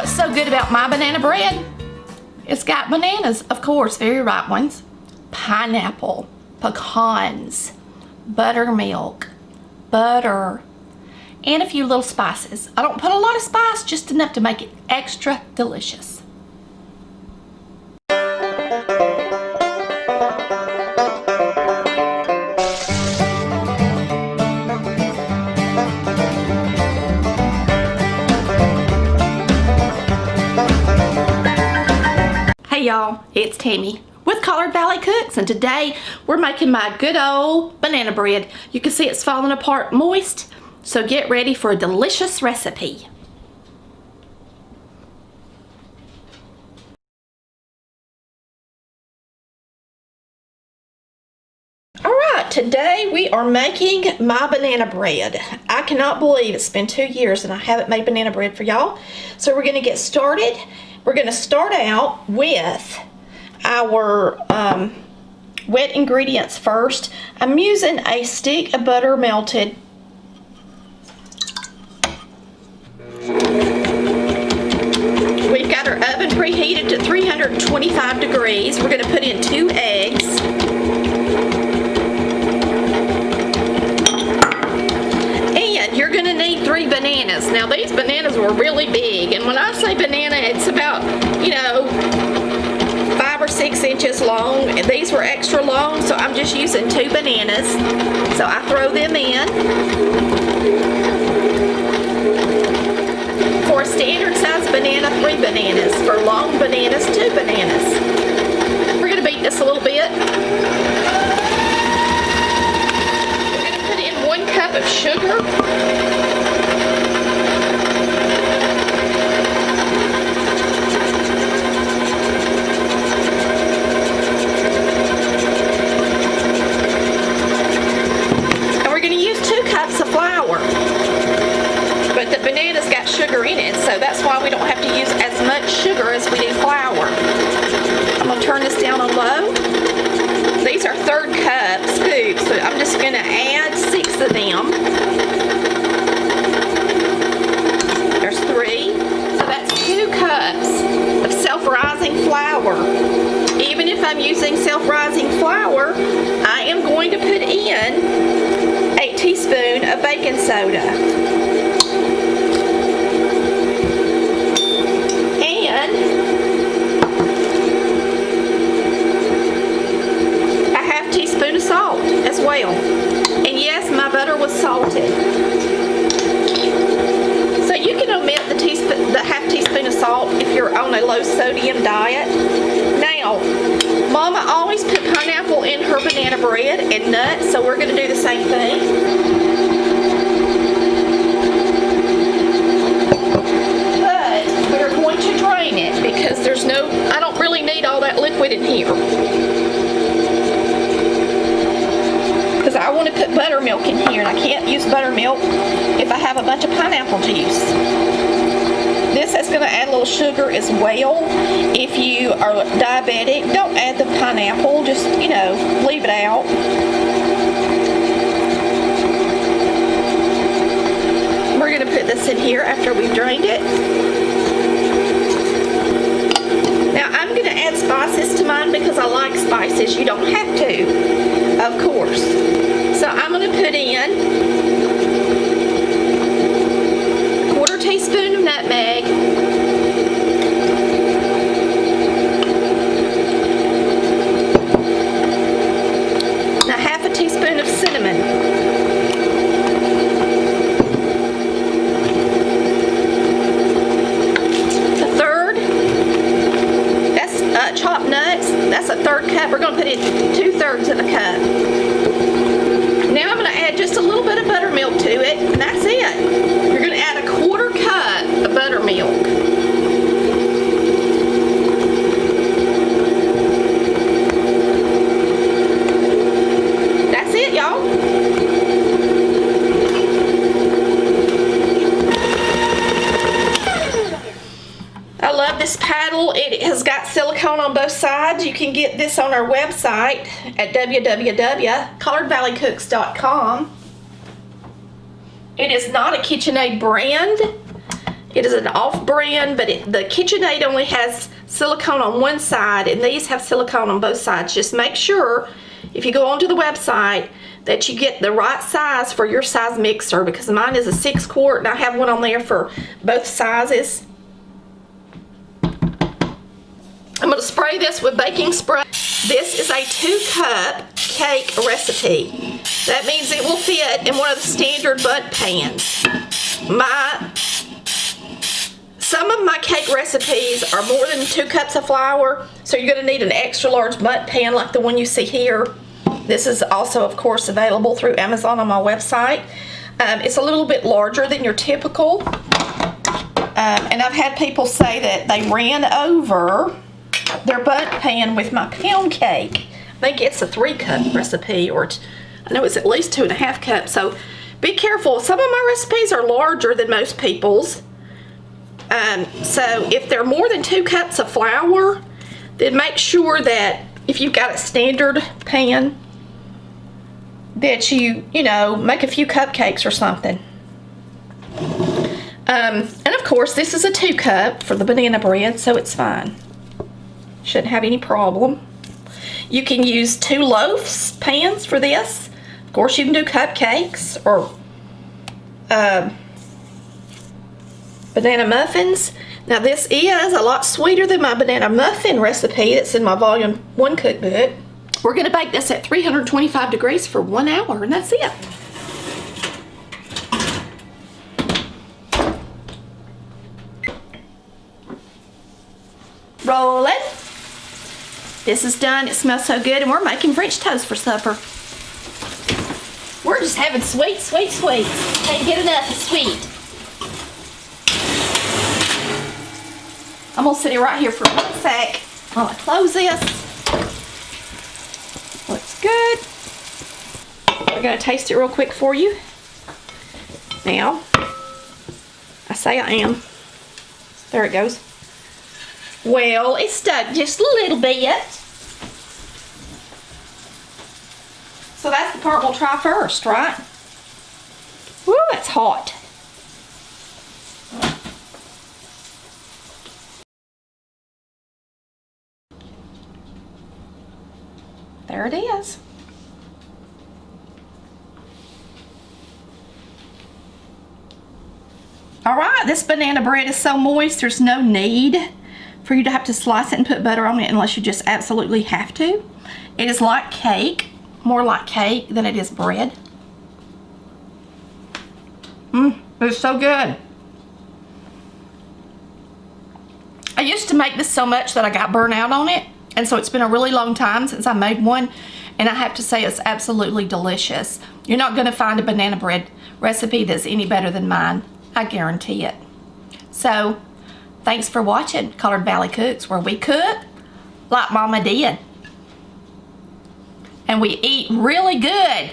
What's so good about my banana bread? It's got bananas, of course, very ripe ones, pineapple, pecans, buttermilk, butter, and a few little spices. I don't put a lot of spice, just enough to make it extra delicious. Hey y'all, it's Tammy with Collard Valley Cooks, and today we're making my good old banana bread. You can see it's falling apart moist, so get ready for a delicious recipe. Alright, today we are making my banana bread. I cannot believe it's been 2 years and I haven't made banana bread for y'all. So we're going to get started. We're going to start out with our wet ingredients first. I'm using a stick of butter melted. We've got our oven preheated to 325 degrees. We're going to put in 2 eggs. And you're going to need 3 bananas. Now these bananas were really big, and when I say banana, it's about, 5 or 6 inches long, and these were extra long, so I'm just using 2 bananas. So I throw them in. For a standard size banana, 3 bananas. For long bananas, 2 bananas. We're going to beat this a little bit. We're going to put in 1 cup of sugar. But the bananas got sugar in it, so that's why we don't have to use as much sugar as we do flour. I'm going to turn this down on low. These are 1/3 cup scoops, so I'm just going to add 6 of them. There's 3. So that's 2 cups of self-rising flour. Even if I'm using self-rising flour, I am going to put in a teaspoon of baking soda. And a ½ teaspoon of salt as well. And yes, my butter was salted. So you can omit the ½ teaspoon of salt if you're on a low sodium diet. Now, Mama always put pineapple in her banana bread and nuts, so we're going to do the same thing. Drain it because I don't really need all that liquid in here, because I want to put buttermilk in here, and I can't use buttermilk if I have a bunch of pineapple juice. This is going to add a little sugar as well. If you are diabetic, don't add the pineapple, just leave it out. We're going to put this in here after we've drained it. Now I'm going to add spices to mine because I like spices. You don't have to, of course. So I'm going to put in 1/4 teaspoon of nutmeg, now ½ teaspoon of cinnamon, chopped nuts, that's a 1/3 cup. We're going to put in 2/3 of the cup. Now I'm going to add just a little bit of buttermilk to it, and that's it. You're going to add a 1/4 cup of buttermilk. That's it, y'all. I love this paddle. It has got silicone on both sides. You can get this on our website at www.collardvalleycooks.com. It is not a KitchenAid brand. It is an off-brand, but the KitchenAid only has silicone on one side, and these have silicone on both sides. Just make sure, if you go onto the website, that you get the right size for your size mixer, because mine is a 6-quart, and I have one on there for both sizes. I'm going to spray this with baking spray. This is a 2-cup cake recipe. That means it will fit in one of the standard bundt pans. Some of my cake recipes are more than 2 cups of flour, so you're going to need an extra large bundt pan like the one you see here. This is also, of course, available through Amazon on my website. It's a little bit larger than your typical. And I've had people say that they ran over their bundt pan with my pound cake. I think it's a 3-cup recipe, or I know it's at least 2.5 cups. So be careful. Some of my recipes are larger than most people's. So if they're more than 2 cups of flour, then make sure that if you've got a standard pan, that you know, make a few cupcakes or something. And of course, this is a 2-cup for the banana bread, so it's fine. Shouldn't have any problem. You can use 2 loaves pans for this. Of course, you can do cupcakes or banana muffins. Now, this is a lot sweeter than my banana muffin recipe that's in my Volume 1 cookbook. We're going to bake this at 325 degrees for 1 hour, and that's it. Rolling. This is done. It smells so good, and we're making French toast for supper. We're just having sweet, sweet, sweet. Can't get enough of sweet. I'm going to sit it right here for 1 sec while I close this. Looks good. We're going to taste it real quick for you. Now, I say I am. There it goes. Well, it's stuck just a little bit. So that's the part we'll try first, right? Woo, that's hot. There it is. All right, this banana bread is so moist, there's no need for you to have to slice it and put butter on it unless you just absolutely have to. It is like cake, more like cake than it is bread. It's so good. I used to make this so much that I got burnt out on it, and so it's been a really long time since I made one, and I have to say it's absolutely delicious. You're not going to find a banana bread recipe that's any better than mine. I guarantee it. So, thanks for watching Colored Valley Cooks, where we cook like Mama did. And we eat really good.